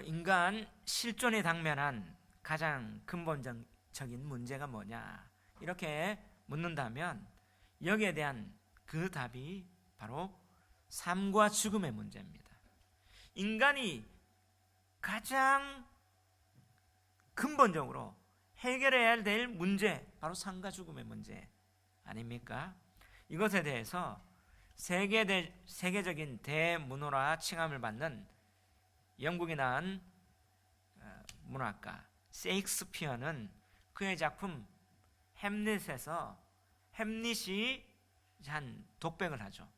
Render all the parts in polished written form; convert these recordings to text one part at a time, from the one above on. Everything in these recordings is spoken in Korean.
인간 실존에 당면한 가장 근본적인 문제가 뭐냐 이렇게 묻는다면 여기에 대한 그 답이 바로 삶과 죽음의 문제입니다. 인간이 가장 근본적으로 해결해야 될 문제, 바로 삶과 죽음의 문제 아닙니까? 이것에 대해서 세계적인 대문호라 칭함을 받는 영국에 나온 문학가 셰익스피어는 그의 작품 햄릿에서 햄릿이 한 독백을 하죠.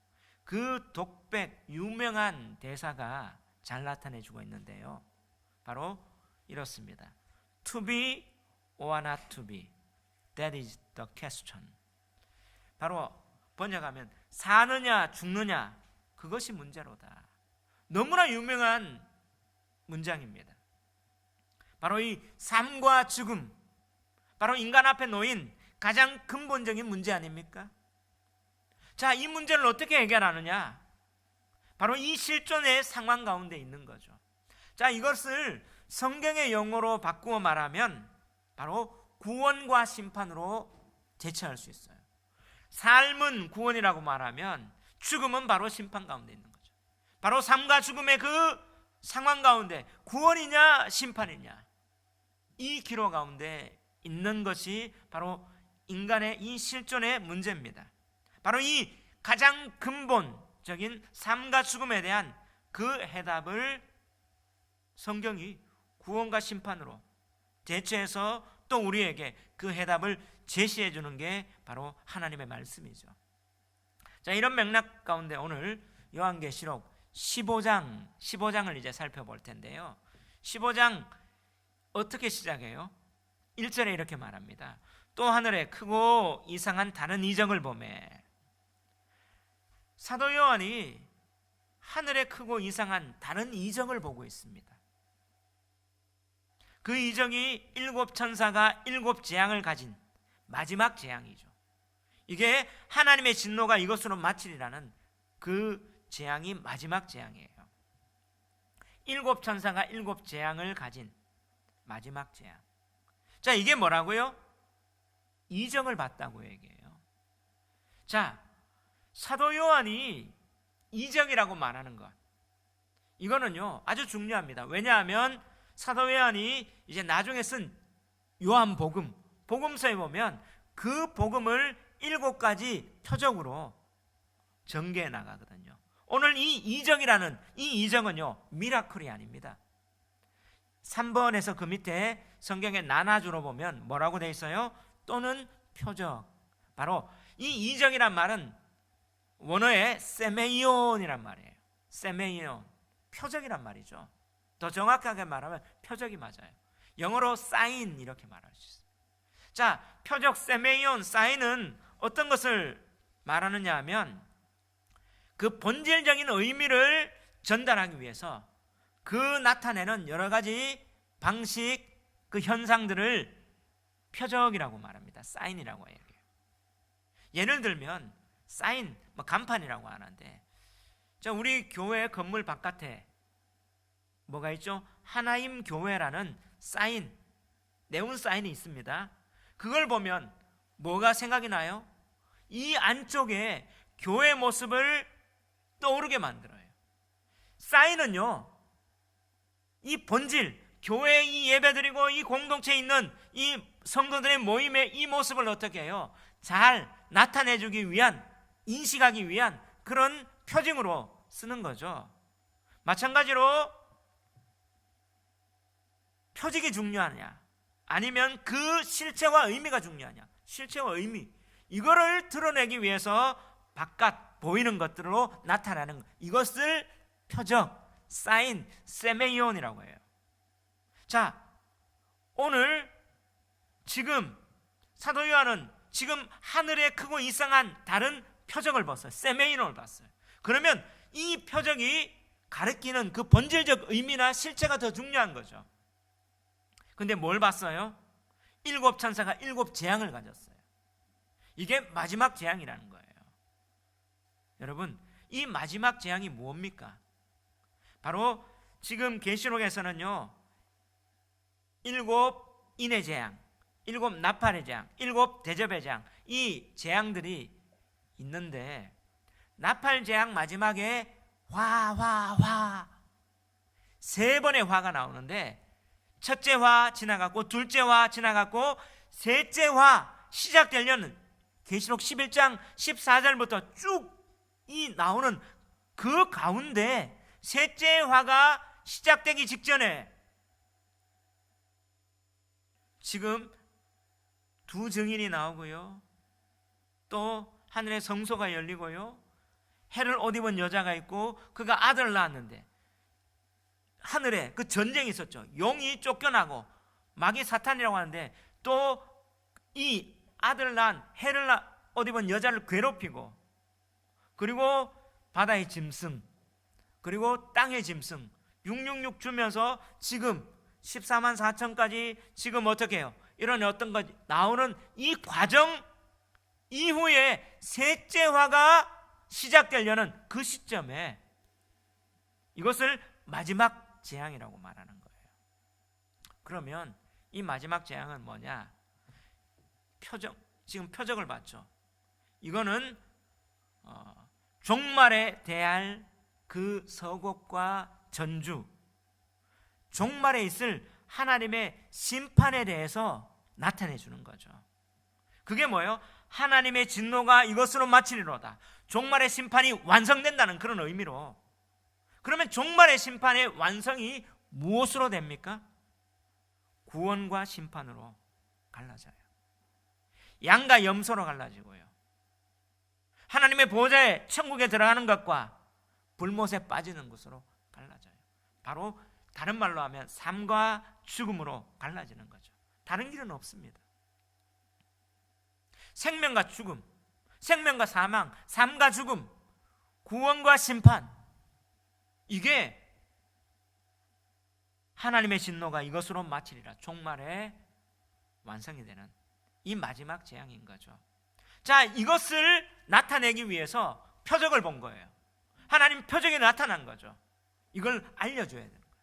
그 독백 유명한 대사가 잘 나타내주고 있는데요, 바로 이렇습니다. To be or not to be, that is the question. 바로 번역하면 사느냐 죽느냐 그것이 문제로다. 너무나 유명한 문장입니다. 바로 이 삶과 죽음, 바로 인간 앞에 놓인 가장 근본적인 문제 아닙니까? 자, 이 문제를 어떻게 해결하느냐? 바로 이 실존의 상황 가운데 있는 거죠. 자, 이것을 성경의 용어로 바꾸어 말하면 바로 구원과 심판으로 대처할 수 있어요. 삶은 구원이라고 말하면 죽음은 바로 심판 가운데 있는 거죠. 바로 삶과 죽음의 그 상황 가운데 구원이냐 심판이냐, 이 기로 가운데 있는 것이 바로 인간의 이 실존의 문제입니다. 바로 이 가장 근본적인 삶과 죽음에 대한 그 해답을 성경이 구원과 심판으로 대체해서 또 우리에게 그 해답을 제시해 주는 게 바로 하나님의 말씀이죠. 자, 이런 맥락 가운데 오늘 요한계시록 15장을 이제 살펴볼 텐데요. 15장 어떻게 시작해요? 1절에 이렇게 말합니다. 또 하늘에 크고 이상한 다른 이적을 보매. 사도 요한이 하늘에 크고 이상한 다른 이적을 보고 있습니다. 그 이적이 7 천사가 7 재앙을 가진 마지막 재앙이죠. 이게 하나님의 진노가 이것으로 마치리라는 그 재앙이 마지막 재앙이에요. 7 천사가 7 재앙을 가진 마지막 재앙. 자, 이게 뭐라고요? 이적을 봤다고 얘기해요. 자, 사도 요한이 이적이라고 말하는 것, 이거는요 아주 중요합니다. 왜냐하면 사도 요한이 이제 나중에 쓴 요한복음, 복음서에 보면 그 복음을 7가지 표적으로 전개해 나가거든요. 오늘 이 이적이라는 이 이적은요 미라클이 아닙니다. 3번에서 그 밑에 성경의 나나주로 보면 뭐라고 되어 있어요? 또는 표적. 바로 이 이적이란 말은 원어의 세메이온이란 말이에요. 세메이온, 표적이란 말이죠. 더 정확하게 말하면 표적이 맞아요. 영어로 사인 이렇게 말할 수 있어요. 자, 표적, 세메이온, 사인은 어떤 것을 말하느냐 하면 그 본질적인 의미를 전달하기 위해서 그 나타내는 여러 가지 방식, 그 현상들을 표적이라고 말합니다. 사인이라고 해요. 예를 들면 사인, 간판이라고 하는데, 자, 우리 교회 건물 바깥에 뭐가 있죠? 하나임 교회라는 사인, 네온 사인이 있습니다. 그걸 보면 뭐가 생각이 나요? 이 안쪽에 교회 모습을 떠오르게 만들어요. 사인은요, 이 본질, 교회에 이 예배드리고 이 공동체에 있는 이 성도들의 모임의 이 모습을 어떻게 해요? 잘 나타내주기 위한, 인식하기 위한 그런 표징으로 쓰는 거죠. 마찬가지로 표적이 중요하냐 아니면 그 실체와 의미가 중요하냐, 실체와 의미, 이거를 드러내기 위해서 바깥 보이는 것들로 나타나는 것, 이것을 표적, 사인, 세메이온이라고 해요. 자, 오늘 지금 사도 요한은 지금 하늘에 크고 이상한 다른 표적을 봤어요. 세메이온을 봤어요. 그러면 이 표적이 가리키는 그 본질적 의미나 실체가 더 중요한 거죠. 근데 뭘 봤어요? 7 천사가 7 재앙을 가졌어요. 이게 마지막 재앙이라는 거예요. 여러분, 이 마지막 재앙이 뭡니까? 바로 지금 계시록에서는요 7 인의 재앙, 7 나팔의 재앙, 7 대접의 재앙, 이 재앙들이 있는데 나팔 재앙 마지막에 화 3번의 화가 나오는데 첫째 화 지나갔고 둘째 화 지나갔고 셋째 화 시작되려는 계시록 11장 14절부터 쭉 이 나오는 그 가운데 셋째 화가 시작되기 직전에 지금 2 증인이 나오고요, 또 하늘의 성소가 열리고요, 해를 옷 입은 여자가 있고 그가 아들을 낳았는데 하늘에 그 전쟁이 있었죠. 용이 쫓겨나고 마귀 사탄이라고 하는데 또 이 아들을 낳은 해를 옷 입은 여자를 괴롭히고, 그리고 바다의 짐승, 그리고 땅의 짐승 666 주면서 지금 14만 4천까지 지금 어떻게 해요? 이런 어떤 것 나오는 이 과정 이후에 셋째 화가 시작되려는 그 시점에 이것을 마지막 재앙이라고 말하는 거예요. 그러면 이 마지막 재앙은 뭐냐? 지금 표적을 봤죠. 이거는 종말에 대할 그 서곡과 전주, 종말에 있을 하나님의 심판에 대해서 나타내 주는 거죠. 그게 뭐예요? 하나님의 진노가 이것으로 마치리로다. 종말의 심판이 완성된다는 그런 의미로. 그러면 종말의 심판의 완성이 무엇으로 됩니까? 구원과 심판으로 갈라져요. 양과 염소로 갈라지고요, 하나님의 보좌에 천국에 들어가는 것과 불못에 빠지는 것으로 갈라져요. 바로 다른 말로 하면 삶과 죽음으로 갈라지는 거죠. 다른 길은 없습니다. 생명과 죽음, 생명과 사망, 삶과 죽음, 구원과 심판, 이게 하나님의 진노가 이것으로 마치리라, 종말에 완성이 되는 이 마지막 재앙인 거죠. 자, 이것을 나타내기 위해서 표적을 본 거예요. 하나님 표적이 나타난 거죠. 이걸 알려줘야 되는 거예요.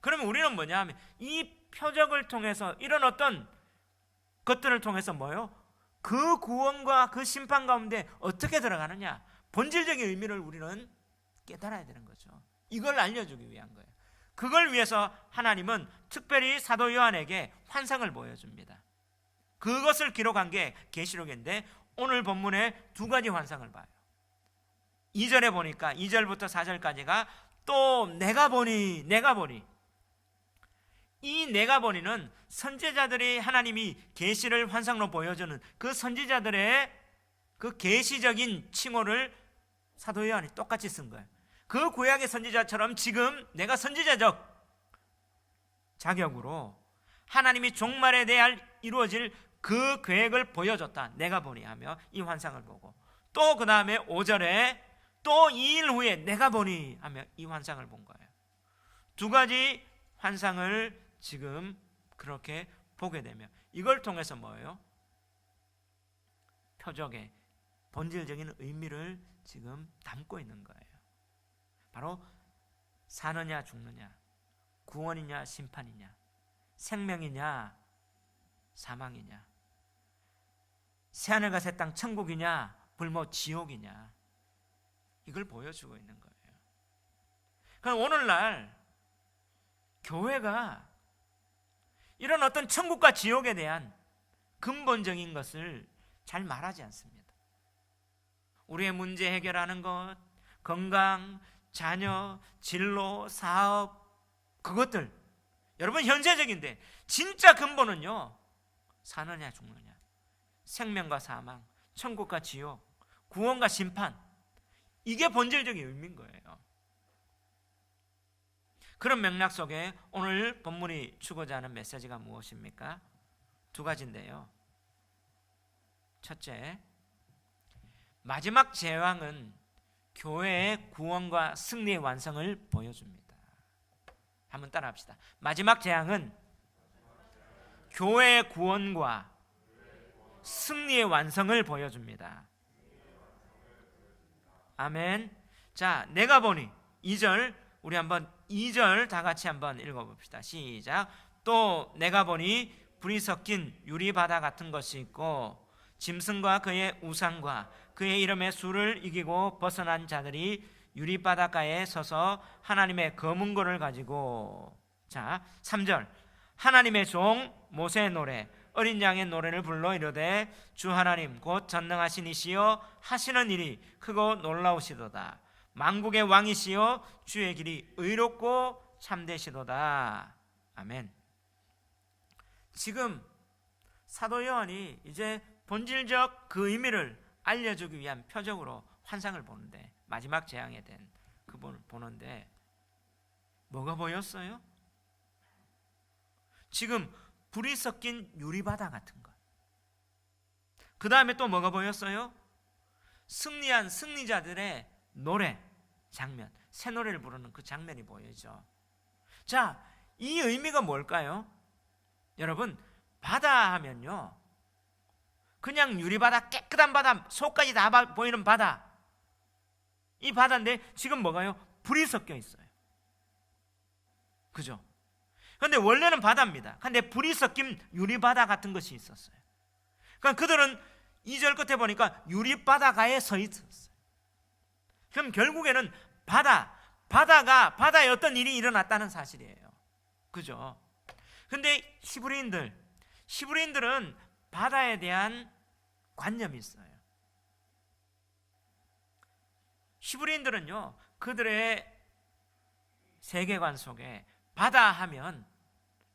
그러면 우리는 뭐냐 하면 이 표적을 통해서 이런 어떤 것들을 통해서 뭐요? 그 구원과 그 심판 가운데 어떻게 들어가느냐, 본질적인 의미를 우리는 깨달아야 되는 거죠. 이걸 알려주기 위한 거예요. 그걸 위해서 하나님은 특별히 사도 요한에게 환상을 보여줍니다. 그것을 기록한 게 계시록인데 오늘 본문에 2가지 환상을 봐요. 2절에 보니까 2절부터 4절까지가 또 내가 보니 이 내가 보니는 선지자들이 하나님이 계시를 환상으로 보여주는 그 선지자들의 그 계시적인 칭호를 사도 요한이 똑같이 쓴 거예요. 그 구약의 선지자처럼 지금 내가 선지자적 자격으로 하나님이 종말에 대해 이루어질 그 계획을 보여줬다. 내가 보니 하며 이 환상을 보고, 또 그 다음에 5절에 또 2일 후에 내가 보니 하며 이 환상을 본 거예요. 2가지 환상을 지금 그렇게 보게 되면 이걸 통해서 뭐예요? 표적의 본질적인 의미를 지금 담고 있는 거예요. 바로 사느냐 죽느냐, 구원이냐 심판이냐, 생명이냐 사망이냐, 새하늘과 새 땅 천국이냐 불못 지옥이냐, 이걸 보여주고 있는 거예요. 그럼 오늘날 교회가 이런 어떤 천국과 지옥에 대한 근본적인 것을 잘 말하지 않습니다. 우리의 문제 해결하는 것, 건강, 자녀, 진로, 사업, 그것들 여러분 현재적인데 진짜 근본은요, 사느냐 죽느냐, 생명과 사망, 천국과 지옥, 구원과 심판, 이게 본질적인 의미인 거예요. 그런 맥락 속에 오늘 본문이 주고자 하는 메시지가 무엇입니까? 2가지인데요. 첫째, 마지막 재앙은 교회의 구원과 승리의 완성을 보여줍니다. 한번 따라합시다. 마지막 재앙은 교회의 구원과 승리의 완성을 보여줍니다. 아멘. 자, 내가 보니 2절 우리 한번 2절 다 같이 한번 읽어봅시다. 시작. 또 내가 보니 불이 섞인 유리바다 같은 것이 있고 짐승과 그의 우상과 그의 이름의 수를 이기고 벗어난 자들이 유리바닷가에 서서 하나님의 검은 고를 가지고, 자 3절, 하나님의 종 모세의 노래 어린 양의 노래를 불러 이르되 주 하나님 곧 전능하신 이시여 하시는 일이 크고 놀라우시도다. 만국의 왕이시여 주의 길이 의롭고 참되시도다. 아멘. 지금 사도 요한이 이제 본질적 그 의미를 알려주기 위한 표적으로 환상을 보는데, 마지막 재앙에 된 그분을 보는데 뭐가 보였어요? 지금 불이 섞인 유리바다 같은 것. 그 다음에 또 뭐가 보였어요? 승리한 승리자들의 노래 장면, 새 노래를 부르는 그 장면이 보이죠. 자, 이 의미가 뭘까요? 여러분, 바다 하면요, 그냥 유리바다, 깨끗한 바다, 속까지 다 보이는 바다, 이 바다인데 지금 뭐가요? 불이 섞여 있어요. 그죠? 그런데 원래는 바다입니다. 그런데 불이 섞인 유리바다 같은 것이 있었어요. 그러니까 그들은 2절 끝에 보니까 유리바다가에 서 있었어요. 그럼 결국에는 바다에 어떤 일이 일어났다는 사실이에요. 그죠? 근데 히브리인들은 바다에 대한 관념이 있어요. 히브리인들은요, 그들의 세계관 속에 바다 하면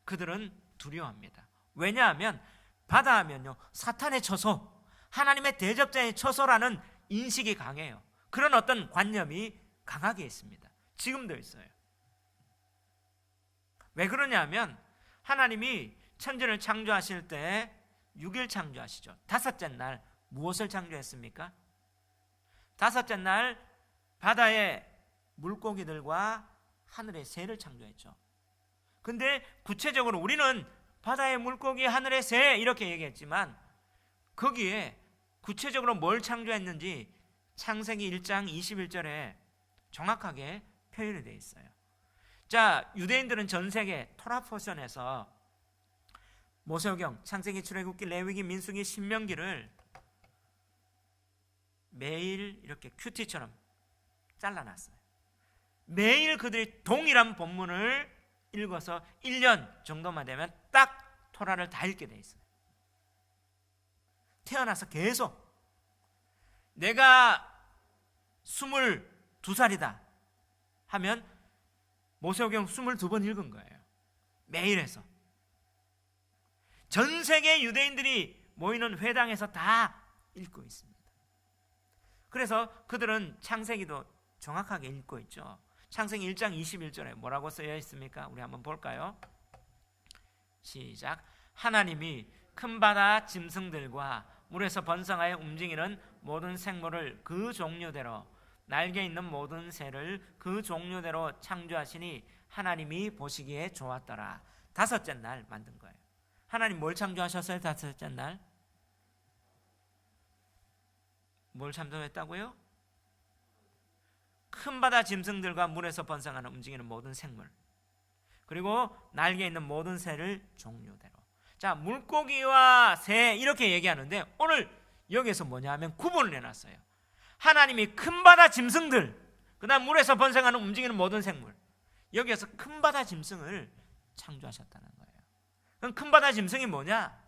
그들은 두려워합니다. 왜냐하면 바다 하면요, 사탄의 처소, 하나님의 대적자의 처소라는 인식이 강해요. 그런 어떤 관념이 강하게 있습니다. 지금도 있어요. 왜 그러냐면 하나님이 천지를 창조하실 때 6일 창조하시죠. 다섯째 날 무엇을 창조했습니까? 다섯째 날 바다의 물고기들과 하늘의 새를 창조했죠. 근데 구체적으로 우리는 바다의 물고기, 하늘의 새 이렇게 얘기했지만 거기에 구체적으로 뭘 창조했는지 창세기 1장 21절에 정확하게 표현이 되어 있어요. 자, 유대인들은 전 세계 토라 포션에서 모세오경, 창세기, 출애굽기, 레위기, 민수기, 신명기를 매일 이렇게 큐티처럼 잘라놨어요. 매일 그들이 동일한 본문을 읽어서 1년 정도만 되면 딱 토라를 다 읽게 돼 있어요. 태어나서 계속 내가 22살이다 하면 모세오경 22번 읽은 거예요. 매일 해서. 전 세계 유대인들이 모이는 회당에서 다 읽고 있습니다. 그래서 그들은 창세기도 정확하게 읽고 있죠. 창세기 1장 21절에 뭐라고 쓰여 있습니까? 우리 한번 볼까요? 시작. 하나님이 큰 바다 짐승들과 물에서 번성하여 움직이는 모든 생물을 그 종류대로, 날개 있는 모든 새를 그 종류대로 창조하시니 하나님이 보시기에 좋았더라. 다섯째 날 만든 거예요. 하나님 뭘 창조하셨어요? 다섯째 날 뭘 창조했다고요? 큰 바다 짐승들과 물에서 번성하는 움직이는 모든 생물, 그리고 날개 있는 모든 새를 종류대로. 자, 물고기와 새 이렇게 얘기하는데 오늘 여기서 뭐냐 하면 구분을 해놨어요. 하나님이 큰 바다 짐승들, 그 다음 물에서 번성하는 움직이는 모든 생물, 여기에서 큰 바다 짐승을 창조하셨다는 거예요. 그럼 큰 바다 짐승이 뭐냐?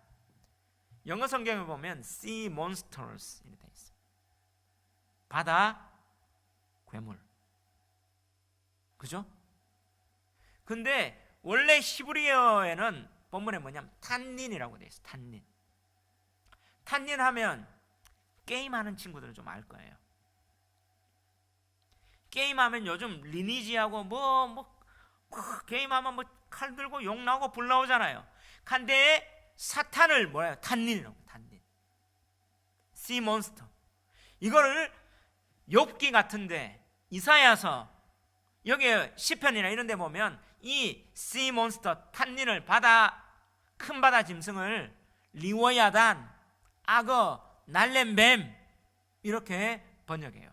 영어 성경에 보면 sea monsters 이렇게 돼 있어요. 바다 괴물. 그죠? 근데 원래 히브리어에는 본문에 뭐냐면 탄닌이라고 돼 있어요. 탄닌 하면 게임하는 친구들은 좀 알 거예요. 게임하면 요즘 리니지하고 게임하면 칼 들고 욕 나오고 불 나오잖아요. 근데 사탄을 뭐예요? 탄닌이라고. 탄닌. 씨 몬스터. 이거를 욥기 같은데, 이사야서, 여기 시편이나 이런 데 보면 이 씨 몬스터, 탄닌을, 큰 바다 짐승을 리워야단, 악어, 날랜 뱀 이렇게 번역해요.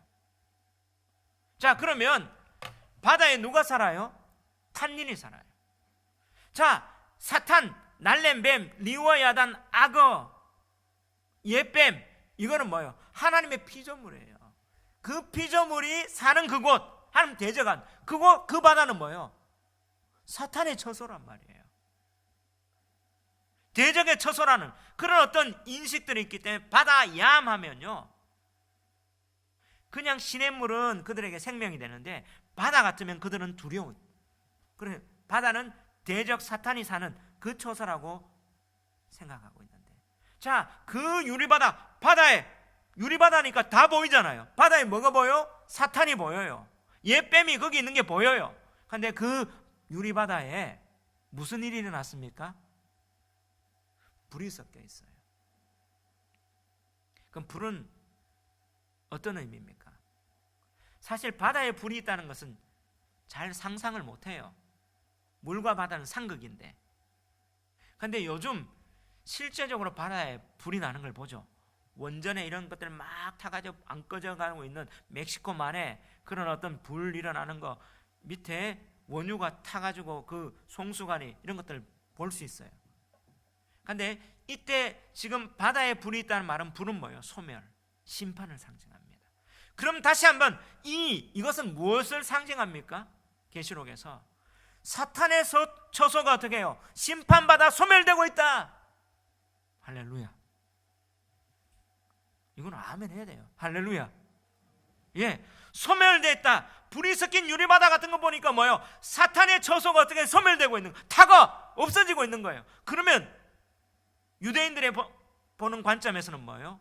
자, 그러면 바다에 누가 살아요? 사탄인이 살아요. 자, 사탄, 날렘뱀, 리워야단, 악어, 예뱀, 이거는 뭐예요? 하나님의 피조물이에요. 그 피조물이 사는 그곳, 하나님 대적한 그곳, 그 바다는 뭐예요? 사탄의 처소란 말이에요. 대적의 처소라는 그런 어떤 인식들이 있기 때문에 바다 얌 하면요, 그냥 시냇물은 그들에게 생명이 되는데 바다 같으면 그들은 두려운, 그래 바다는 대적 사탄이 사는 그 처소라고 생각하고 있는데, 자, 그 유리바다, 바다에 유리바다니까 다 보이잖아요. 바다에 뭐가 보여? 사탄이 보여요. 예뱀이 거기 있는 게 보여요. 근데 그 유리바다에 무슨 일이 일어났습니까? 불이 섞여 있어요. 그럼 불은 어떤 의미입니까? 사실 바다에 불이 있다는 것은 잘 상상을 못해요. 물과 바다는 상극인데. 근데 요즘 실제적으로 바다에 불이 나는 걸 보죠. 원전에 이런 것들 막 타가지고 안 꺼져가고 있는 멕시코만에 그런 어떤 불 일어나는 거, 밑에 원유가 타가지고 그 송수관이 이런 것들을 볼 수 있어요. 근데 이때 지금 바다에 불이 있다는 말은, 불은 뭐예요? 소멸, 심판을 상징합니다. 그럼 다시 한번 이것은 무엇을 상징합니까? 계시록에서 사탄의 처소가 어떻게 해요? 심판받아 소멸되고 있다. 할렐루야. 이건 아멘 해야 돼요. 할렐루야. 예, 소멸됐다. 불이 섞인 유리바다 같은 거 보니까 뭐예요? 사탄의 처소가 어떻게 소멸되고 있는 거예요? 타가 없어지고 있는 거예요. 그러면 유대인들의 보는 관점에서는 뭐예요?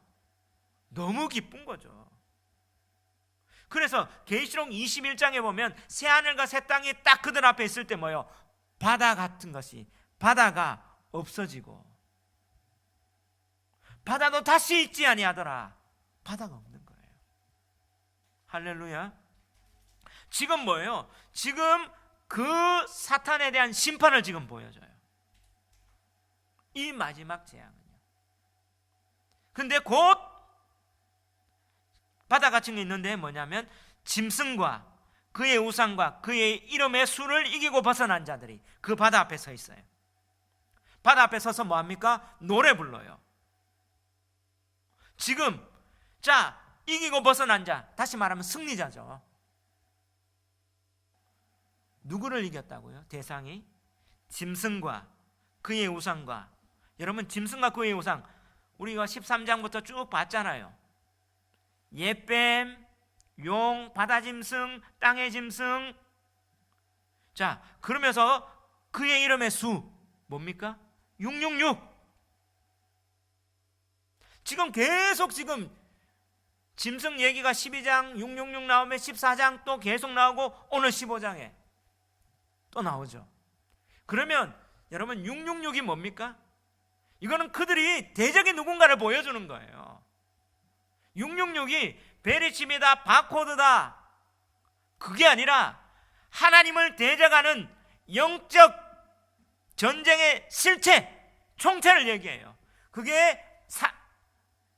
너무 기쁜 거죠. 그래서 계시록 21장에 보면 새하늘과 새 땅이 딱 그들 앞에 있을 때 뭐예요? 바다 같은 것이, 바다가 없어지고 바다도 다시 있지 아니하더라. 바다가 없는 거예요. 할렐루야. 지금 뭐예요? 지금 그 사탄에 대한 심판을 지금 보여줘요. 이 마지막 재앙은요. 근데 곧 바다 같은 게 있는데 뭐냐면, 짐승과 그의 우상과 그의 이름의 수를 이기고 벗어난 자들이 그 바다 앞에 서 있어요. 바다 앞에 서서 뭐합니까? 노래 불러요. 지금 자, 이기고 벗어난 자, 다시 말하면 승리자죠. 누구를 이겼다고요? 대상이 짐승과 그의 우상과. 여러분, 짐승과 그의 우상 우리가 13장부터 쭉 봤잖아요. 예뱀, 용, 바다짐승, 땅의 짐승. 자, 그러면서 그의 이름의 수 뭡니까? 666. 지금 계속 지금 짐승 얘기가 12장 666 나오면 14장 또 계속 나오고 오늘 15장에 또 나오죠. 그러면 여러분, 666이 뭡니까? 이거는 그들이 대적이 누군가를 보여주는 거예요. 666이 베리칩이다, 바코드다, 그게 아니라 하나님을 대적하는 영적 전쟁의 실체, 총체를 얘기해요. 그게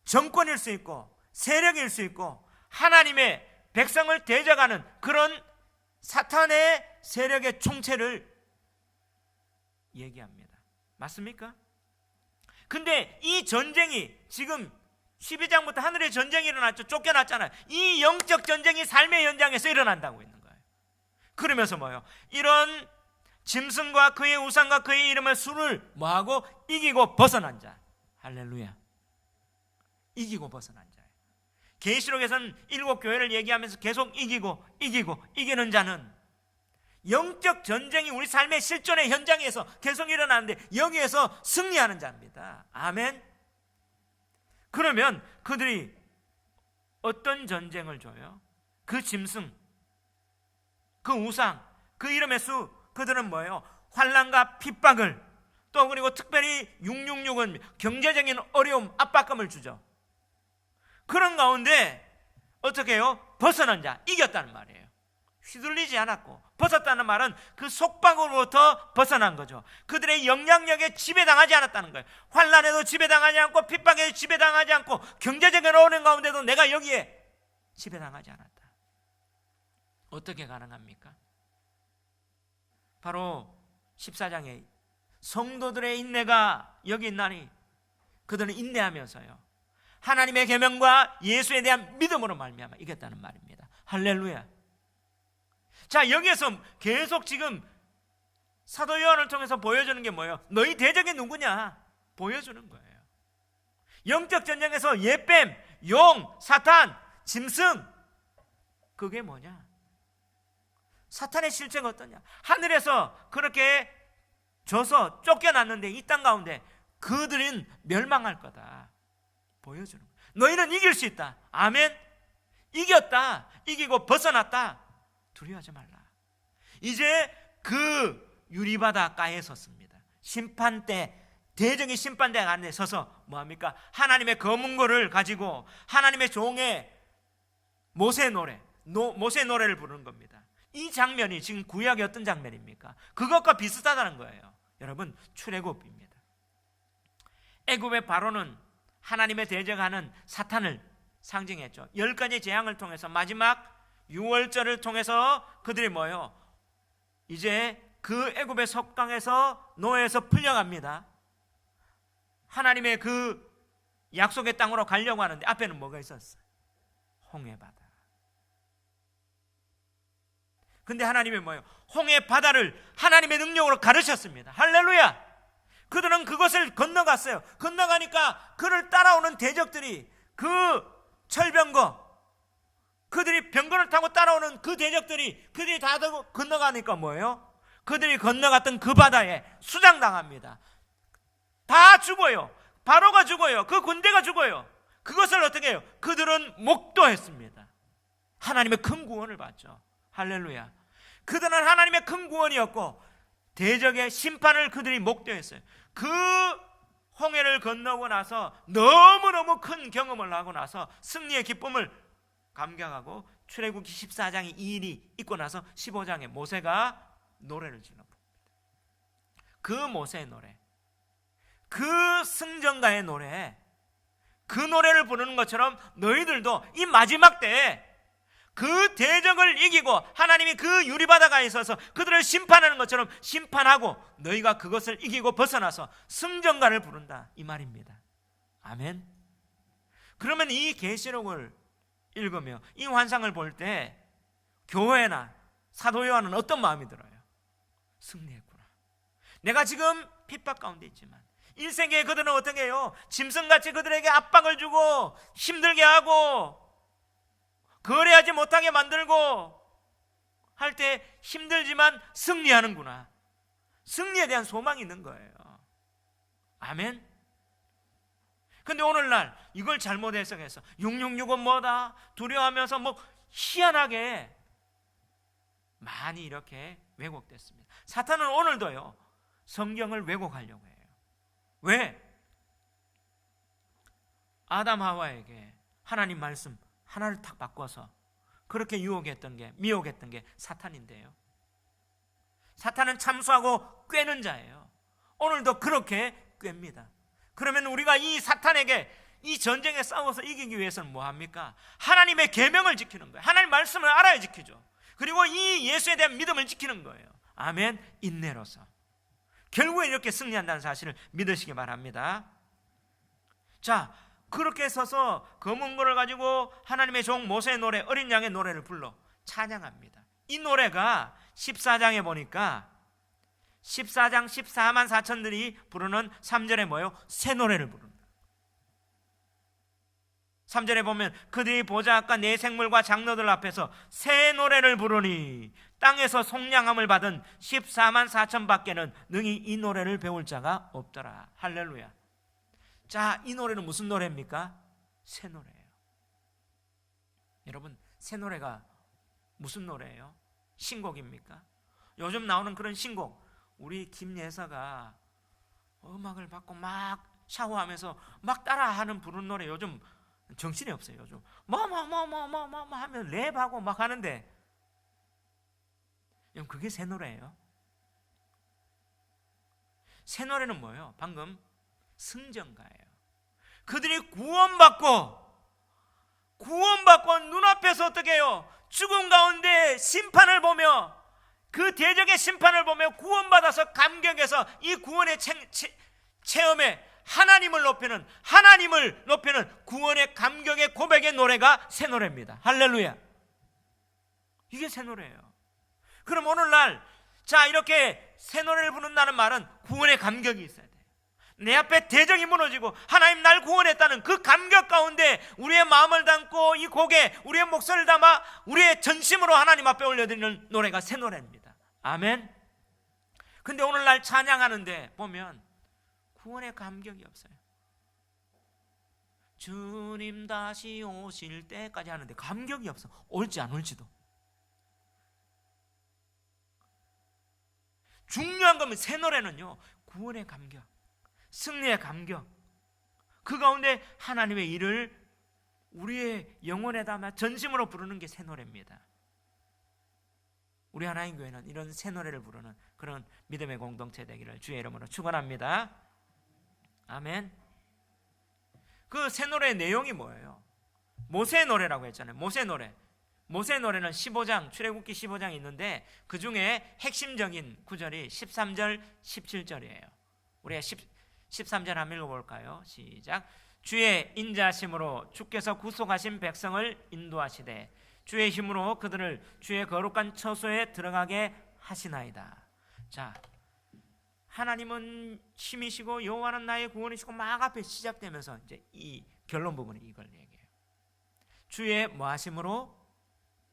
정권일 수 있고 세력일 수 있고 하나님의 백성을 대적하는 그런 사탄의 세력의 총체를 얘기합니다. 맞습니까? 근데 이 전쟁이 지금 12장부터 하늘의 전쟁이 일어났죠. 쫓겨났잖아요. 이 영적 전쟁이 삶의 현장에서 일어난다고 있는 거예요. 그러면서 뭐예요? 이런 짐승과 그의 우상과 그의 이름의 수를 뭐하고? 이기고 벗어난 자. 할렐루야. 이기고 벗어난 자예요. 계시록에서는 7교회를 얘기하면서 계속 이기고 이기는 자는 영적 전쟁이 우리 삶의 실존의 현장에서 계속 일어나는데 여기에서 승리하는 자입니다. 아멘. 그러면 그들이 어떤 전쟁을 줘요? 그 짐승, 그 우상, 그 이름의 수, 그들은 뭐예요? 환난과 핍박을, 또 그리고 특별히 666은 경제적인 어려움, 압박감을 주죠. 그런 가운데 어떻게 해요? 벗어난 자, 이겼다는 말이에요. 휘둘리지 않았고, 벗었다는 말은 그 속박으로부터 벗어난 거죠. 그들의 영향력에 지배당하지 않았다는 거예요. 환난에도 지배당하지 않고, 핍박에도 지배당하지 않고, 경제적인 어려움 가운데도 내가 여기에 지배당하지 않았다. 어떻게 가능합니까? 바로 14장에 성도들의 인내가 여기 있나니 그들은 인내하면서요 하나님의 계명과 예수에 대한 믿음으로 말미암아 이겼다는 말입니다. 할렐루야. 자, 여기에서 계속 지금 사도 요한을 통해서 보여주는 게 뭐예요? 너희 대적이 누구냐? 보여주는 거예요. 영적 전쟁에서 예뱀, 용, 사탄, 짐승, 그게 뭐냐? 사탄의 실체가 어떠냐? 하늘에서 그렇게 져서 쫓겨났는데 이 땅 가운데 그들은 멸망할 거다 보여주는 거예요. 너희는 이길 수 있다. 아멘. 이겼다. 이기고 벗어났다. 두려워하지 말라. 이제 그 유리바다가에 섰습니다. 심판대, 대적이 심판대 안에 서서 뭐합니까? 하나님의 검은고를 가지고 하나님의 종의 모세 노래를 부르는 겁니다. 이 장면이 지금 구약의 어떤 장면입니까? 그것과 비슷하다는 거예요. 여러분, 출애굽입니다. 애굽의 바로는 하나님의 대적하는 사탄을 상징했죠. 10가지 재앙을 통해서 마지막 6월절을 통해서 그들이 뭐예요? 이제 그 애굽의 석강에서 노예에서 풀려갑니다. 하나님의 그 약속의 땅으로 가려고 하는데 앞에는 뭐가 있었어요? 홍해바다. 근데 하나님이 뭐예요? 홍해바다를 하나님의 능력으로 가르쳤습니다. 할렐루야. 그들은 그것을 건너갔어요. 건너가니까 그를 따라오는 대적들이 그 철병거, 그들이 병거를 타고 따라오는 그 대적들이 그들이 다 건너가니까 뭐예요? 그들이 건너갔던 그 바다에 수장당합니다. 다 죽어요. 바로가 죽어요. 그 군대가 죽어요. 그것을 어떻게 해요? 그들은 목도했습니다. 하나님의 큰 구원을 받죠. 할렐루야. 그들은 하나님의 큰 구원이었고 대적의 심판을 그들이 목도했어요. 그 홍해를 건너고 나서 너무너무 큰 경험을 하고 나서 승리의 기쁨을 감격하고 출애굽기 14장에 이 일이 있고 나서 15장에 모세가 노래를 지르는 겁니다. 그 모세의 노래, 그 승전가의 노래, 그 노래를 부르는 것처럼 너희들도 이 마지막 때에 그 대적을 이기고 하나님이 그 유리바다가에 있어서 그들을 심판하는 것처럼 심판하고 너희가 그것을 이기고 벗어나서 승전가를 부른다 이 말입니다. 아멘. 그러면 이 계시록을 읽으며 이 환상을 볼 때 교회나 사도 요한은 어떤 마음이 들어요? 승리했구나. 내가 지금 핍박 가운데 있지만 1세기에 그들은 어떻게 해요? 짐승같이 그들에게 압박을 주고 힘들게 하고 거래하지 못하게 만들고 할 때 힘들지만 승리하는구나. 승리에 대한 소망이 있는 거예요. 아멘. 근데 오늘날 이걸 잘못 해석해서 666은 뭐다? 두려워하면서 뭐 희한하게 많이 이렇게 왜곡됐습니다. 사탄은 오늘도요 성경을 왜곡하려고 해요. 왜? 아담 하와에게 하나님 말씀 하나를 탁 바꿔서 그렇게 미혹했던 게 사탄인데요. 사탄은 참수하고 꿰는 자예요. 오늘도 그렇게 꿰입니다. 그러면 우리가 이 사탄에게 이 전쟁에 싸워서 이기기 위해서는 뭐합니까? 하나님의 계명을 지키는 거예요. 하나님 말씀을 알아야 지키죠. 그리고 이 예수에 대한 믿음을 지키는 거예요. 아멘. 인내로서 결국에 이렇게 승리한다는 사실을 믿으시기 바랍니다. 자, 그렇게 서서 검은고를 가지고 하나님의 종 모세의 노래, 어린 양의 노래를 불러 찬양합니다. 이 노래가 14장에 보니까 14장 14만 4천들이 부르는 3절에 뭐예요? 새 노래를 부른다. 3절에 보면 그들이 보좌악과 네 생물과 장로들 앞에서 새 노래를 부르니 땅에서 속량함을 받은 14만 4천 밖에는 능히 이 노래를 배울 자가 없더라. 할렐루야. 자, 이 노래는 무슨 노래입니까? 새 노래예요. 여러분, 새 노래가 무슨 노래예요? 신곡입니까? 요즘 나오는 그런 신곡, 우리 김예서가 음악을 받고 막 샤워하면서 막 따라하는 부르는 노래 요즘 정신이 없어요. 요즘 뭐 하면 랩하고 막 하는데 그게 새 노래예요. 새 노래는 뭐예요? 방금 승전가예요. 그들이 구원받고 눈앞에서 어떻게 해요? 죽음 가운데 심판을 보며 그 대적의 심판을 보며 구원받아서 감격해서 이 구원의 체험에 하나님을 높이는 구원의 감격의 고백의 노래가 새 노래입니다. 할렐루야. 이게 새 노래예요. 그럼 오늘날 이렇게 새 노래를 부른다는 말은 구원의 감격이 있어야 돼요. 내 앞에 대적이 무너지고 하나님 날 구원했다는 그 감격 가운데 우리의 마음을 담고 이 곡에 우리의 목소리를 담아 우리의 전심으로 하나님 앞에 올려드리는 노래가 새 노래입니다. 아멘. 근데 오늘날 찬양하는데 보면 구원의 감격이 없어요. 주님 다시 오실 때까지 하는데 감격이 없어. 올지 안 올지도. 중요한 거면 새 노래는요, 구원의 감격, 승리의 감격, 그 가운데 하나님의 일을 우리의 영혼에 담아 전심으로 부르는 게 새 노래입니다. 우리 하나님 교회는 이런 새 노래를 부르는 그런 믿음의 공동체 되기를 주의 이름으로 축원합니다. 아멘. 그 새 노래의 내용이 뭐예요? 모세의 노래라고 했잖아요. 모세 노래. 모세 노래는 15장, 출애굽기 15장이 있는데 그 중에 핵심적인 구절이 13절, 17절이에요. 우리가 13절 한번 읽어볼까요? 시작. 주의 인자하심으로 주께서 구속하신 백성을 인도하시되 주의 힘으로 그들을 주의 거룩한 처소에 들어가게 하시나이다. 자, 하나님은 힘이시고 여호와는 나의 구원이시고 막 앞에 시작되면서 이제 이 결론 부분이 이걸 얘기해요. 주의 뭐하심으로?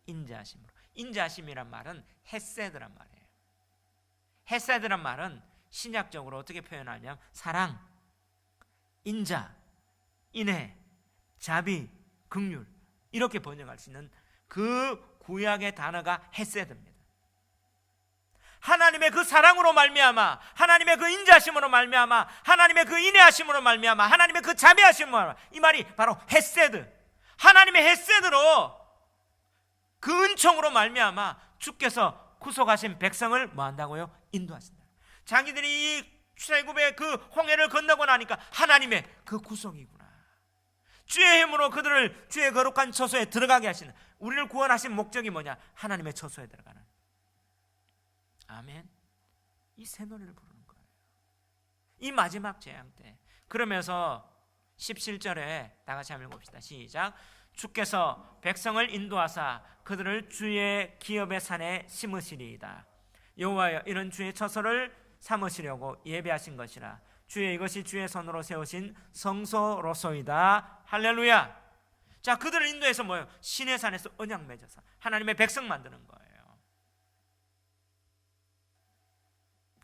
인자하심으로. 인자하심이란 말은 헤세드란 말이에요. 헤세드란 말은 신약적으로 어떻게 표현하냐면 사랑, 인자, 인애, 자비, 긍휼 이렇게 번역할 수 있는 그 구약의 단어가 헤세드입니다. 하나님의 그 사랑으로 말미암아, 하나님의 그 인자하심으로 말미암아, 하나님의 그 인애하심으로 말미암아, 하나님의 그 자비하심으로 말미암아, 이 말이 바로 헤세드. 하나님의 헤세드로 그 은총으로 말미암아 주께서 구속하신 백성을 뭐한다고요? 인도하신다. 자기들이 이 출애굽의 그 홍해를 건너고 나니까 하나님의 그 구속이구나. 주의 힘으로 그들을 주의 거룩한 처소에 들어가게 하시는, 우리를 구원하신 목적이 뭐냐? 하나님의 처소에 들어가는. 아멘. 이 새 노래를 부르는 거예요. 이 마지막 재앙 때. 그러면서 17절에 다 같이 한번 읽어봅시다. 시작. 주께서 백성을 인도하사 그들을 주의 기업의 산에 심으시리이다. 여호와여, 이런 주의 처소를 삼으시려고 예배하신 것이라. 주의 이것이 주의 손으로 세우신 성소로소이다. 할렐루야. 자, 그들을 인도해서 뭐예요? 신의 산에서 언약 맺어서 하나님의 백성 만드는 거예요.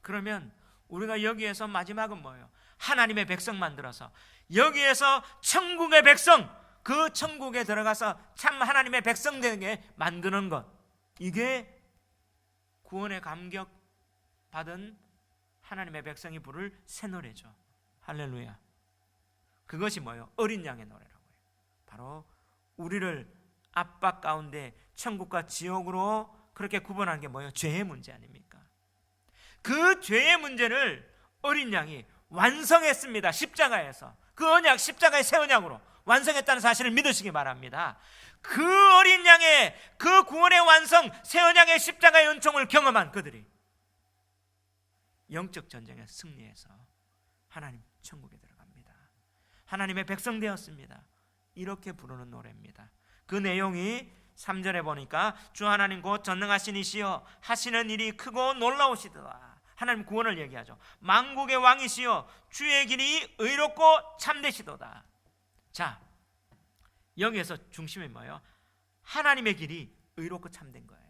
그러면 우리가 여기에서 마지막은 뭐예요? 하나님의 백성 만들어서 여기에서 천국의 백성, 그 천국에 들어가서 참 하나님의 백성 되게 만드는 것, 이게 구원의 감격 받은 하나님의 백성이 부를 새 노래죠. 할렐루야. 그것이 뭐예요? 어린 양의 노래라고 해요. 바로 우리를 압박 가운데 천국과 지옥으로 그렇게 구분하는 게 뭐예요? 죄의 문제 아닙니까? 그 죄의 문제를 어린 양이 완성했습니다. 십자가에서. 그 언약, 십자가의 새 언약으로 완성했다는 사실을 믿으시기 바랍니다. 그 어린 양의 그 구원의 완성, 새 언약의 십자가의 은총을 경험한 그들이 영적 전쟁에 승리해서 하나님 천국에 들어갑니다. 하나님의 백성 되었습니다. 이렇게 부르는 노래입니다. 그 내용이 3절에 보니까 주 하나님 곧 전능하신 이시여 하시는 일이 크고 놀라우시도다. 하나님 구원을 얘기하죠. 만국의 왕이시여 주의 길이 의롭고 참되시도다. 자, 여기에서 중심이 뭐예요? 하나님의 길이 의롭고 참된 거예요.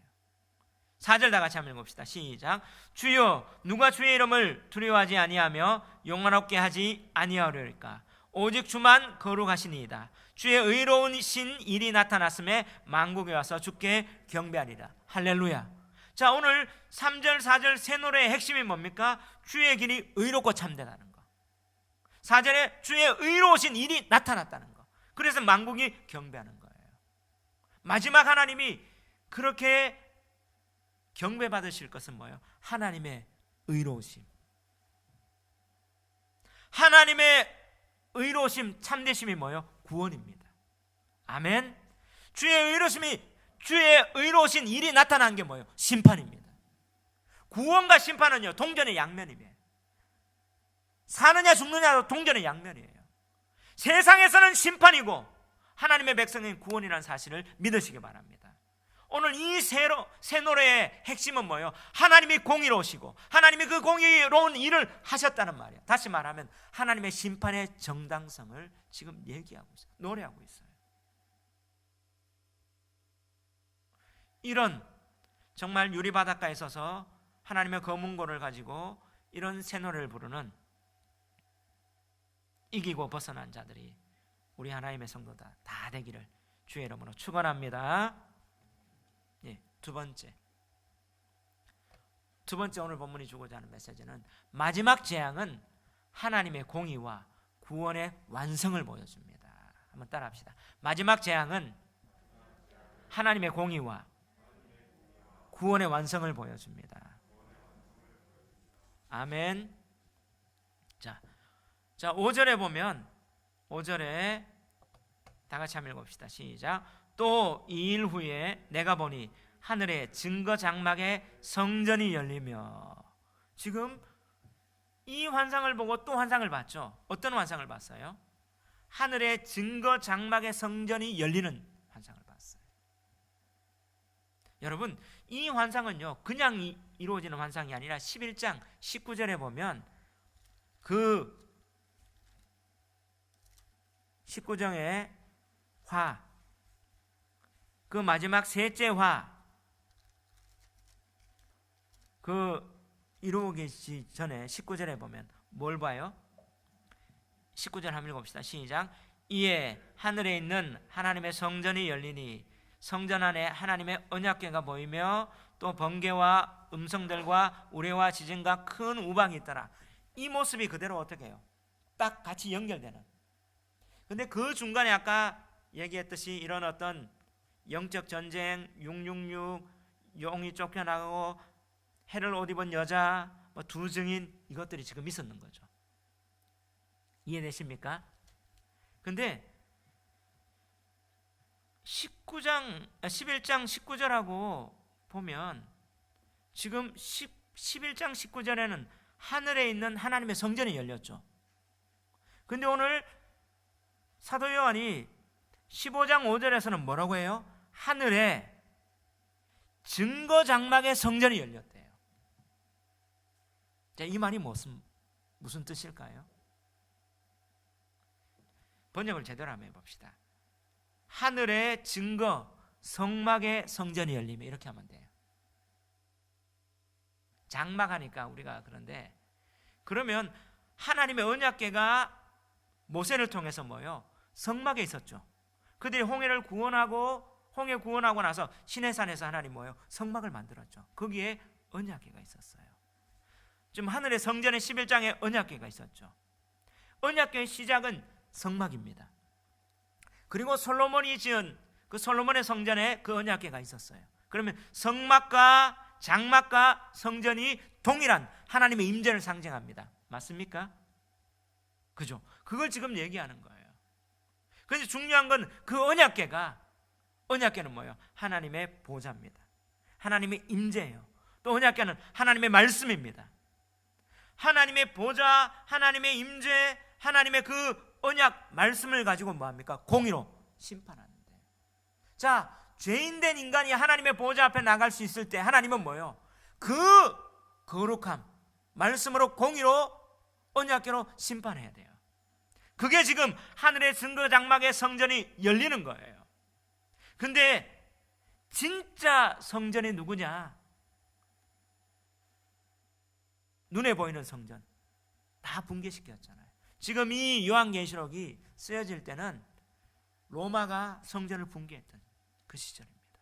4절 다 같이 한번 읽읍시다. 시작. 주여, 누가 주의 이름을 두려워하지 아니하며 영원롭게 하지 아니하려니까? 오직 주만 거룩하시니이다. 주의 의로우신 일이 나타났음에 만국에 와서 주께 경배하리라. 할렐루야. 자, 오늘 3절 4절 새 노래의 핵심이 뭡니까? 주의 길이 의롭고 참되다는 거. 4절에 주의 의로우신 일이 나타났다는 거. 그래서 만국이 경배하는 거예요. 마지막 하나님이 그렇게 경배받으실 것은 뭐예요? 하나님의 의로우심. 하나님의 의로우심, 참되심이 뭐예요? 구원입니다. 아멘. 주의 의로우신 일이 나타난 게 뭐예요? 심판입니다. 구원과 심판은요 동전의 양면이에요. 사느냐 죽느냐도 동전의 양면이에요. 세상에서는 심판이고 하나님의 백성인 구원이라는 사실을 믿으시기 바랍니다. 오늘 이 새 노래의 핵심은 뭐예요? 하나님이 공의로우시고 하나님이 그 공의로운 일을 하셨다는 말이에요. 다시 말하면 하나님의 심판의 정당성을 지금 얘기하고 있어요. 노래하고 있어요. 이런 정말 유리바닷가에 서서 하나님의 검은고를 가지고 이런 새 노래를 부르는 이기고 벗어난 자들이 우리 하나님의 성도다 다 되기를 주의 이름으로 축원합니다. 예, 두 번째 오늘 본문이 주고자 하는 메시지는 마지막 재앙은 하나님의 공의와 구원의 완성을 보여줍니다. 한번 따라합시다. 마지막 재앙은 하나님의 공의와 구원의 완성을 보여줍니다. 아멘. 자, 5절에 보면 5절에 다 같이 한번 읽읍시다. 시작. 또 2일 후에 내가 보니 하늘의 증거 장막에 성전이 열리며. 지금 이 환상을 보고 또 환상을 봤죠. 어떤 환상을 봤어요? 하늘의 증거 장막의 성전이 열리는 환상을 봤어요. 여러분, 이 환상은요 그냥 이루어지는 환상이 아니라 11장 19절에 보면 그 19장의 화, 그 마지막 셋째 화, 그 이루어지기 전에 19절에 보면 뭘 봐요? 19절 한번 읽어봅시다. 시작. 이에 하늘에 있는 하나님의 성전이 열리니 성전 안에 하나님의 언약궤가 보이며 또 번개와 음성들과 우레와 지진과 큰 우박이 있더라. 이 모습이 그대로 어떻게 해요? 딱 같이 연결되는. 근데 그 중간에 아까 얘기했듯이 이런 어떤 영적 전쟁, 666, 용이 쫓겨나가고 해를 옷 입은 여자, 두 증인 이것들이 지금 있었는 거죠. 이해되십니까? 근데 11장 19절하고 보면 지금 11장 19절에는 하늘에 있는 하나님의 성전이 열렸죠. 근데 오늘 사도 요한이 15장 5절에서는 뭐라고 해요? 하늘에 증거 장막의 성전이 열렸대요. 자, 이 말이 무슨 뜻일까요? 번역을 제대로 한번 해봅시다. 하늘의 증거 성막의 성전이 열리며 이렇게 하면 돼요. 장막하니까 우리가 그런데 그러면 하나님의 언약궤가 모세를 통해서 뭐요? 성막에 있었죠. 그들이 홍해 구원하고 나서 시내산에서 하나님 뭐요? 성막을 만들었죠. 거기에 언약궤가 있었어요. 지금 하늘의 성전의 11장에 언약궤가 있었죠. 언약궤의 시작은 성막입니다. 그리고 솔로몬이 지은 그 솔로몬의 성전에 그 언약궤가 있었어요. 그러면 성막과 장막과 성전이 동일한 하나님의 임재를 상징합니다. 맞습니까? 그죠? 그걸 지금 얘기하는 거예요. 그런데 중요한 건 그 언약궤는 뭐예요? 하나님의 보좌입니다. 하나님의 임재예요. 또 언약궤는 하나님의 말씀입니다. 하나님의 보좌, 하나님의 임재, 하나님의 그 언약 말씀을 가지고 뭐합니까? 공의로 심판하는데. 자, 죄인된 인간이 하나님의 보좌 앞에 나갈 수 있을 때 하나님은 뭐예요? 그 거룩함 말씀으로 공의로 언약궤로 심판해야 돼요. 그게 지금 하늘의 증거 장막의 성전이 열리는 거예요. 근데 진짜 성전이 누구냐? 눈에 보이는 성전 다 붕괴시켰잖아요. 지금 이 요한계시록이 쓰여질 때는 로마가 성전을 붕괴했던 그 시절입니다.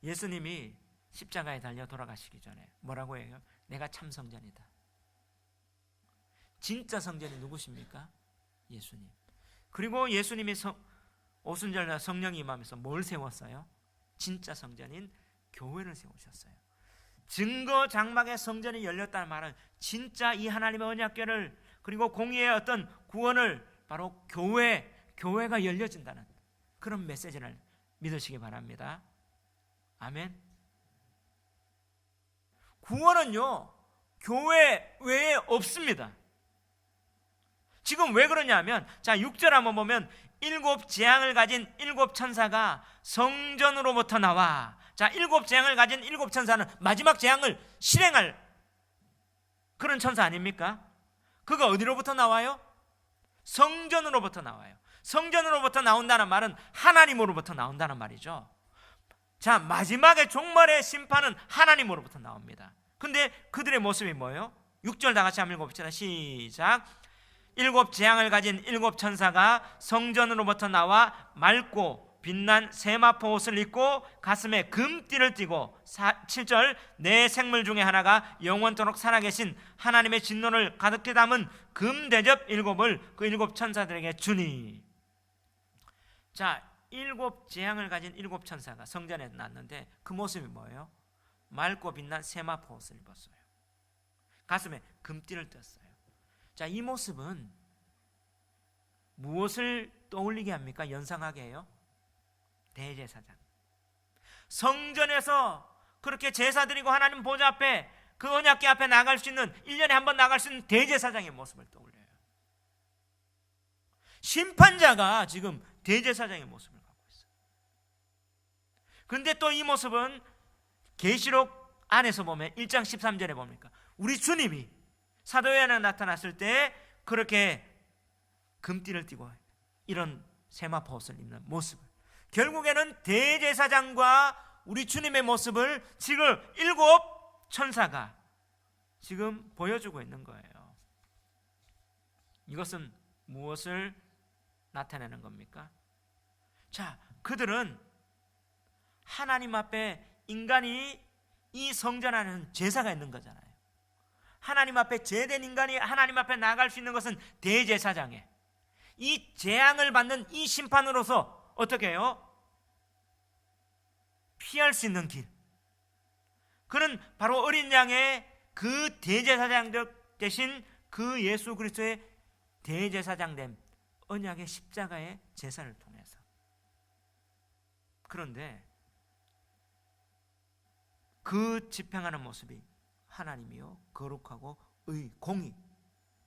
예수님이 십자가에 달려 돌아가시기 전에 뭐라고 해요? 내가 참 성전이다. 진짜 성전이 누구십니까? 예수님. 그리고 예수님이 오순절날 성령이 임하면서 뭘 세웠어요? 진짜 성전인 교회를 세우셨어요. 증거 장막의 성전이 열렸다는 말은 진짜 이 하나님의 언약궤를 그리고 공의의 어떤 구원을 바로 교회가 열려진다는 그런 메시지를 믿으시기 바랍니다. 아멘. 구원은요 교회 외에 없습니다. 지금 왜 그러냐면, 자 6절 한번 보면 일곱 재앙을 가진 일곱 천사가 성전으로부터 나와. 자, 일곱 재앙을 가진 일곱 천사는 마지막 재앙을 실행할 그런 천사 아닙니까? 그가 어디로부터 나와요? 성전으로부터 나와요. 성전으로부터 나온다는 말은 하나님으로부터 나온다는 말이죠. 자, 마지막에 종말의 심판은 하나님으로부터 나옵니다. 근데 그들의 모습이 뭐예요? 6절 다 같이 한번 읽어봅시다. 시작. 일곱 재앙을 가진 일곱 천사가 성전으로부터 나와 맑고 빛난 세마포 옷을 입고 가슴에 금띠를 띠고 7절 네 생물 중에 하나가 영원토록 살아계신 하나님의 진노를 가득히 담은 금대접 일곱을 그 일곱 천사들에게 주니. 자, 일곱 재앙을 가진 일곱 천사가 성전에 났는데 그 모습이 뭐예요? 맑고 빛난 세마포 옷을 입었어요. 가슴에 금띠를 떴어요. 자, 이 모습은 무엇을 떠올리게 합니까? 연상하게 해요? 대제사장. 성전에서 그렇게 제사 드리고 하나님 보좌 앞에 그 언약궤 앞에 나갈 수 있는, 1년에 한 번 나갈 수 있는 대제사장의 모습을 떠올려요. 심판자가 지금 대제사장의 모습을 갖고 있어요. 그런데 또 이 모습은 계시록 안에서 보면 1장 13절에 봅니까? 우리 주님이 사도 요한에 나타났을 때 그렇게 금띠를 띠고 이런 세마포 옷을 입는 모습을, 결국에는 대제사장과 우리 주님의 모습을 지금 일곱 천사가 지금 보여주고 있는 거예요. 이것은 무엇을 나타내는 겁니까? 자, 그들은 하나님 앞에 인간이 이 성전 안에는 제사가 있는 거잖아요. 하나님 앞에 제된 인간이 하나님 앞에 나갈 수 있는 것은 대제사장에, 이 재앙을 받는 이 심판으로서 어떻게 해요? 피할 수 있는 길, 그는 바로 어린 양의 그 대제사장 대신 그 예수 그리스도의 대제사장됨, 언약의 십자가의 제사를 통해서. 그런데 그 집행하는 모습이 하나님이요 거룩하고 공의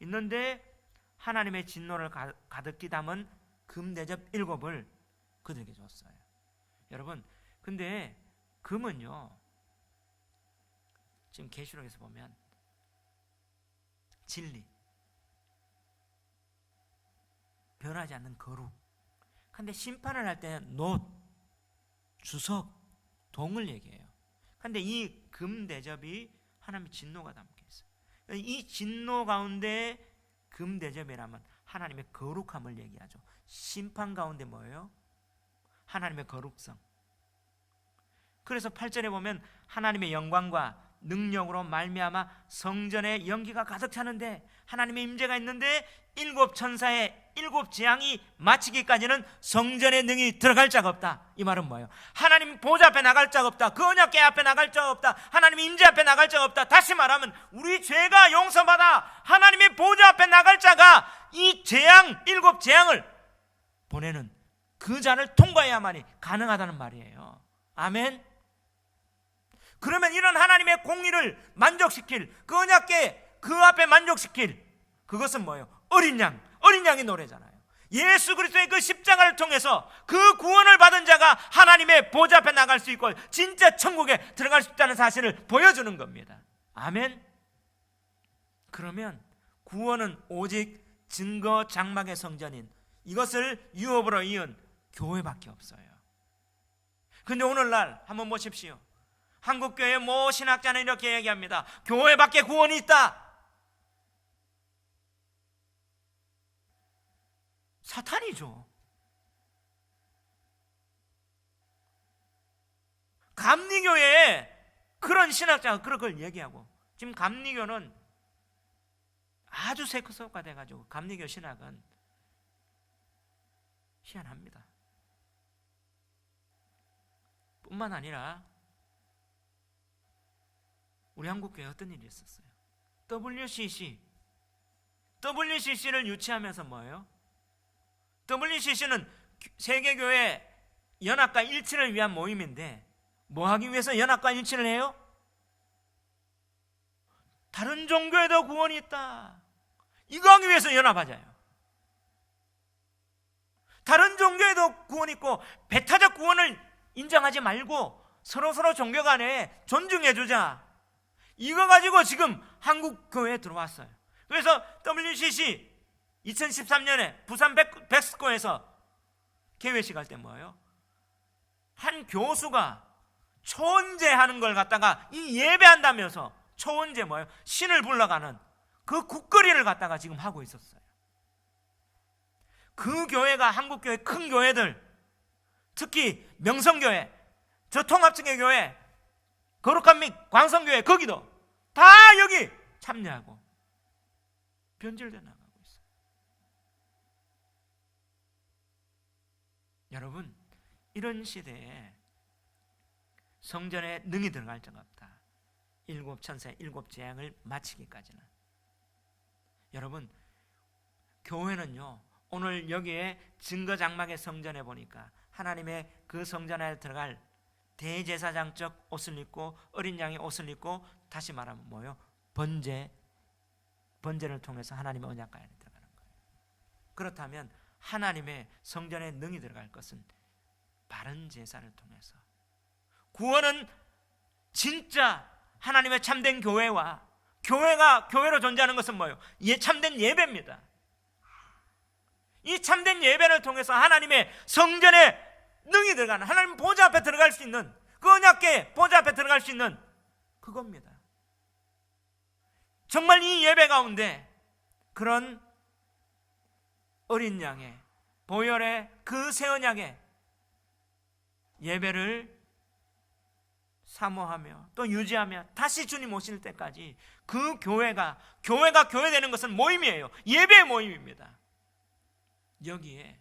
있는데 하나님의 진노를 가득히 담은 금대접 일곱을 그들에게 줬어요. 여러분, 근데 금은요 지금 계시록에서 보면 진리, 변하지 않는 거룩. 근데 심판을 할 때는 놋, 주석, 동을 얘기해요. 근데 이 금대접이 하나님의 진노가 담겨 있어요. 이 진노 가운데 금대접이라면 하나님의 거룩함을 얘기하죠. 심판 가운데 뭐예요? 하나님의 거룩성. 그래서 8절에 보면 하나님의 영광과 능력으로 말미암아 성전에 연기가 가득 차는데 하나님의 임재가 있는데 일곱 천사의 일곱 재앙이 마치기까지는 성전에 능히 들어갈 자가 없다. 이 말은 뭐예요? 하나님 보좌 앞에 나갈 자가 없다. 그 언약궤 앞에 나갈 자가 없다. 하나님 임재 앞에 나갈 자가 없다. 다시 말하면 우리 죄가 용서받아 하나님의 보좌 앞에 나갈 자가 이 재앙, 일곱 재앙을 보내는 그 잔을 통과해야만이 가능하다는 말이에요. 아멘. 그러면 이런 하나님의 공의를 만족시킬, 그 언약궤 그 앞에 만족시킬, 그것은 뭐예요? 어린 양의 노래잖아요. 예수 그리스도의 그 십자가를 통해서 그 구원을 받은 자가 하나님의 보좌 앞에 나갈 수 있고 진짜 천국에 들어갈 수 있다는 사실을 보여주는 겁니다. 아멘. 그러면 구원은 오직 증거 장막의 성전인 이것을 유업으로 이은 교회밖에 없어요. 근데 오늘날 한번 보십시오. 한국교회 모 신학자는 이렇게 얘기합니다. 교회밖에 구원이 있다. 사탄이죠. 감리교회에 그런 신학자가 그런 걸 얘기하고, 지금 감리교는 아주 세크소가 돼가지고 감리교 신학은 희한합니다. 뿐만 아니라 우리 한국교회에 어떤 일이 있었어요? WCC를 유치하면서 뭐예요? WCC는 세계교회 연합과 일치를 위한 모임인데 뭐 하기 위해서 연합과 일치를 해요? 다른 종교에도 구원이 있다. 이거 하기 위해서 연합하자요. 다른 종교에도 구원이 있고 배타적 구원을 인정하지 말고 서로 종교 간에 존중해주자. 이거 가지고 지금 한국 교회에 들어왔어요. 그래서 WCC 2013년에 부산 백스코에서 개회식 할 때 뭐예요? 한 교수가 초언제하는 걸 갖다가 이 예배한다면서 초언제 뭐예요? 신을 불러가는 그 국거리를 갖다가 지금 하고 있었어요. 그 교회가 한국 교회 큰 교회들, 특히 명성교회, 저 통합증의 교회, 거룩한 및 광성교회 거기도 다 여기 참여하고 변질돼 나가고 있어요. 여러분, 이런 시대에 성전에 능히 들어갈 적 없다. 일곱 천사, 일곱 재앙을 마치기까지는. 여러분, 교회는요, 오늘 여기에 증거장막의 성전에 보니까 하나님의 그 성전에 들어갈 대제사장적 옷을 입고 어린 양의 옷을 입고, 다시 말하면 뭐예요? 번제를 통해서 하나님의 언약궤 안에 들어가는 거예요. 그렇다면 하나님의 성전에 능히 들어갈 것은 바른 제사를 통해서. 구원은 진짜 하나님의 참된 교회와 교회가 교회로 존재하는 것은 뭐예요? 참된 예배입니다. 이 참된 예배를 통해서 하나님의 성전에 능히 들어가는, 하나님 보좌 앞에 들어갈 수 있는, 그 언약궤 보좌 앞에 들어갈 수 있는 그겁니다. 정말 이 예배 가운데 그런 어린 양의 보혈의 그 새 언약의 예배를 사모하며 또 유지하며 다시 주님 오실 때까지 그 교회가 교회 되는 것은 모임이에요. 예배의 모임입니다. 여기에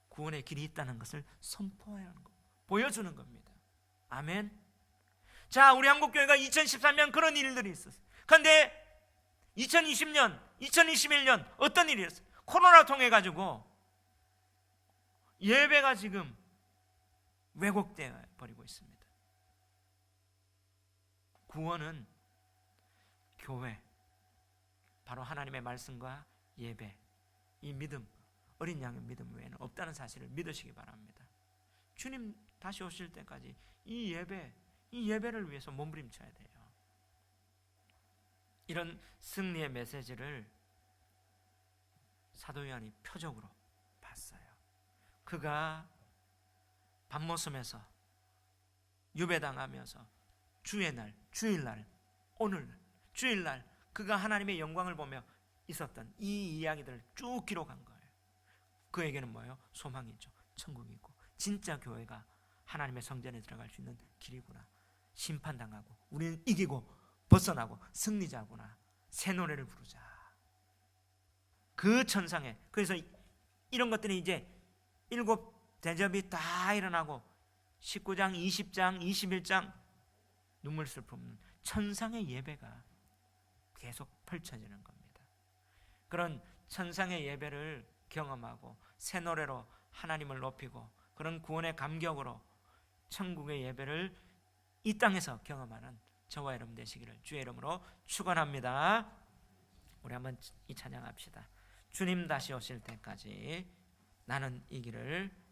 구원의 길이 있다는 것을 선포하는 것, 보여주는 겁니다. 아멘. 자, 우리 한국교회가 2013년 그런 일들이 있었어요. 그런데 2020년, 2021년 어떤 일이 있었어요? 코로나 통해 가지고 예배가 지금 왜곡되어 버리고 있습니다. 구원은 교회, 바로 하나님의 말씀과 예배, 이 믿음, 어린 양의 믿음 외에는 없다는 사실을 믿으시기 바랍니다. 주님 다시 오실 때까지 이 예배를 위해서 몸부림쳐야 돼요. 이런 승리의 메시지를 사도 요한이 표적으로 봤어요. 그가 밤모섬에서 유배당하면서 주일날 그가 하나님의 영광을 보며 있었던 이 이야기들을 쭉 기록한 거예요. 그에게는 뭐예요? 소망이 있죠. 천국이 있고 진짜 교회가 하나님의 성전에 들어갈 수 있는 길이구나. 심판당하고 우리는 이기고 벗어나고 승리자구나. 새 노래를 부르자. 그 천상에, 그래서 이런 것들이 이제 7 대접이 다 일어나고 19장, 20장, 21장 눈물 슬픔 천상의 예배가 계속 펼쳐지는 겁니다. 그런 천상의 예배를 경험하고 새 노래로 하나님을 높이고 그런 구원의 감격으로 천국의 예배를 이 땅에서 경험하는 저와 여러분 되시기를 주의 이름으로 축원합니다. 우리 한번 이 찬양합시다. 주님 다시 오실 때까지 나는 이 길을